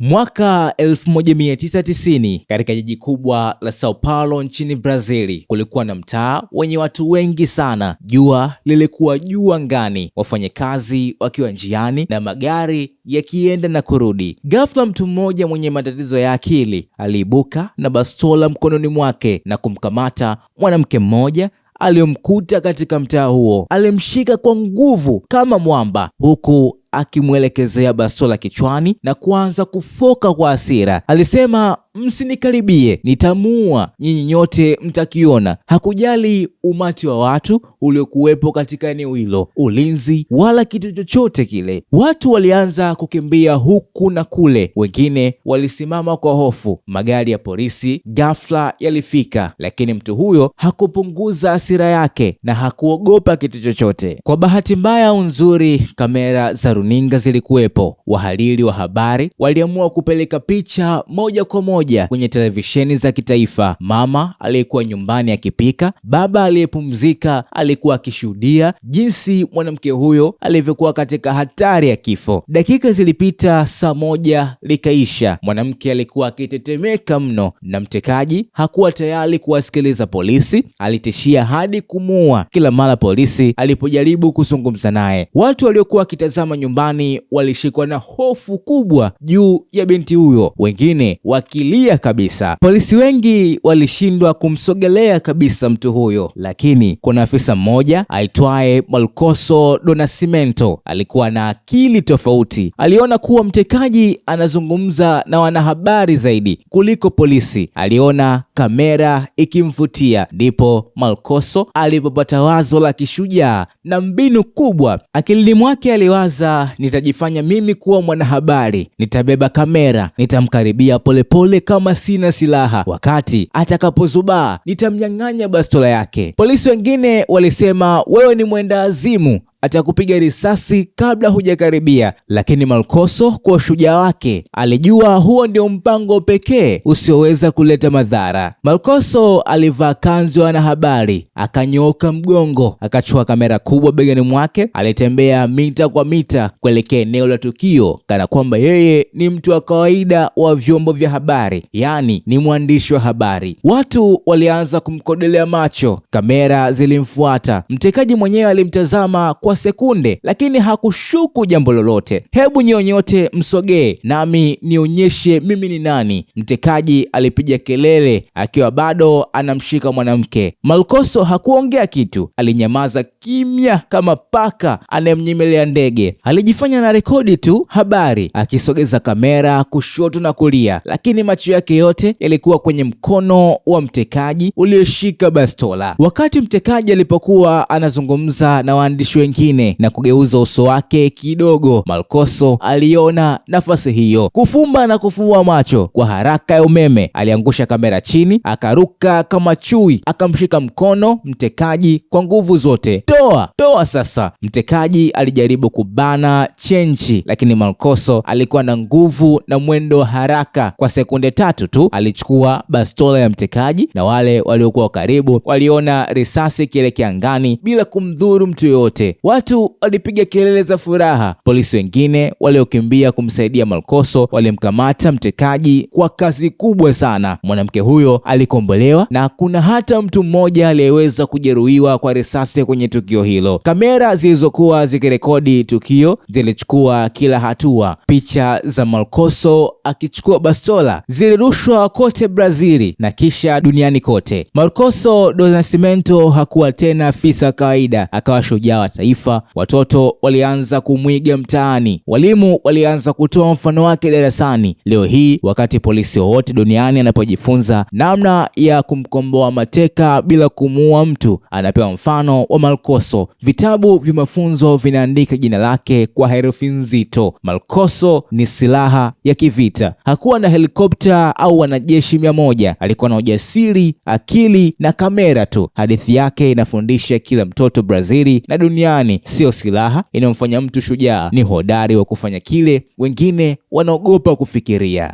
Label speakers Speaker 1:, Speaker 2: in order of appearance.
Speaker 1: Mwaka 1990 katika jiji kubwa la Sao Paulo nchini Brazili, kulikuwa na mtaa wenye watu wengi sana. Jua lilikuwa juu angani, wafanyakazi wakiwa njiani na magari yakienda na kurudi. Ghafla mtu mmoja mwenye matatizo ya akili aliibuka na bastola mkononi mwake na kumkamata mwanamke mmoja aliyomkuta katika mtaa huo. Alimshika kwa nguvu kama mwamba, huku akimwelekezea bastola kichwani na kuanza kufoka kwa hasira. Alisema, msinikaribie, nitamuua, nyinyi nyote mtakiona. Hakujali umati wa watu uliokuwepo katika eneo hilo, ulinzi wala kitu chochote kile. Watu walianza kukimbia huku na kule, wengine walisimama kwa hofu. Magari ya polisi ghafla yalifika, lakini mtu huyo hakupunguza hasira yake na hakuogopa kitu chochote. Kwa bahati mbaya au nzuri, kamera za runinga zilikuwepo. Wahariri wa habari waliamua kupeleka picha moja kwa moja kwenye televisheni za kitaifa. Mama aliyekuwa nyumbani akipika, baba aliyepumzika alikuwa akishuhudia jinsi mwanamke huyo alivyokuwa katika hatari ya kifo. Dakika zilipita, saa moja likaisha. Mwanamke alikuwa akitetemeka mno na mtekaji hakuwa tayari kuwasikiliza polisi. Alitishia hadi kumuua kila mara polisi alipojaribu kuzungumza naye. Watu waliokuwa wakitazama nyumbani walishikwa na hofu kubwa juu ya binti huyo, wengine wakilia kabisa. Polisi wengi walishindwa kumsogelea kabisa mtu huyo, lakini kuna afisa mmoja aitwaye Marcos do Nascimento alikuwa na akili tofauti. Aliona kuwa mtekaji anazungumza na wanahabari zaidi kuliko polisi. Aliona kamera ikimvutia, ndipo Marcos alipopata wazo la kishujaa na mbinu kubwa. Akilini mwake aliwaza, nitajifanya mimi kuwa mwanahabari, nitabeba kamera, nitamkaribia polepole kama sina silaha. Wakati atakapozubaa, nitamnyang'anya bastola yake. Polisi wengine walisema, wewe ni mwenda azimu, atakupiga risasi kabla hujakaribia. Lakini Marcos kwa ushujaa wake alijua huo ndio mpango pekee usioweza kuleta madhara. Marcos alivaa kanzu ya wanahabari, akanyooka mgongo, akachukua kamera kubwa begani mwake. Alitembea mita kwa mita kuelekea eneo la tukio, kana kwamba yeye ni mtu wa kawaida wa vyombo vya habari, yaani ni mwandishi wa habari. Watu walianza kumkodelea macho, kamera zilimfuata. Mtekaji mwenyewe alimtazama kwa sekunde, lakini hakushuku jambo lolote. Hebu nyonyote msogee nami nionyeshe mimi ni nani, mtekaji alipiga kelele akiwa bado anamshika mwanamke. Marcos hakuongea kitu, alinyamaza kimya kama paka anayemnyemelea ndege. Alijifanya na rekodi tu habari, akisogeza kamera kushoto na kulia, lakini macho yake yote yalikuwa kwenye mkono wa mtekaji ulioshika bastola. Wakati mtekaji alipokuwa anazungumza na waandishi wengine na kugeuza uso wake kidogo, Marcos aliona nafasi hiyo. Kufumba na kufungua macho kwa haraka ya umeme, aliangusha kamera chini, akaruka kama chui, akamshika mkono mtekaji kwa nguvu zote. Toa sasa! Mtekaji alijaribu kubana chenchi, lakini Marcos alikuwa na nguvu na mwendo wa haraka. Kwa sekunde 3 tu alichukua bastola ya mtekaji, na wale waliokuwa karibu waliona risasi ikielekea angani bila kumdhuru mtu yoyote. Watu walipiga kelele za furaha. Polisi wengine waliokimbia kumsaidia Marcos walimkamata mtekaji kwa kasi kubwa sana. Mwanamke huyo alikombolewa na kuna hata mtu mmoja aliyeweza kujeruhiwa kwa risasi kwenye tukio hilo. Kamera zilizokuwa zikirekodi tukio zilichukua kila hatua. Picha za Marcos akichukua bastola zilirushwa kote Brazili na kisha duniani kote. Marcos do Nascimento hakuwa tena afisa kawaida, akawa shujaa wa taifa. Watoto walianza kumwiga mtaani, walimu walianza kutoa mfano wake darasani. Leo hii, wakati polisi wote duniani anapojifunza namna ya kumkomboa mateka bila kumuua mtu, anapewa mfano wa Marcos. Vitabu vya mafunzo vinaandika jina lake kwa herufi nzito. Marcos ni silaha ya kivita. Hakuwa na helikopta au wanajeshi 100. Alikuwa na ujasiri, akili na kamera tu. Hadithi yake inafundisha kila mtoto Brazili na duniani, sio silaha inayomfanya mtu shujaa, ni hodari wa kufanya kile wengine wanaogopa kufikiria.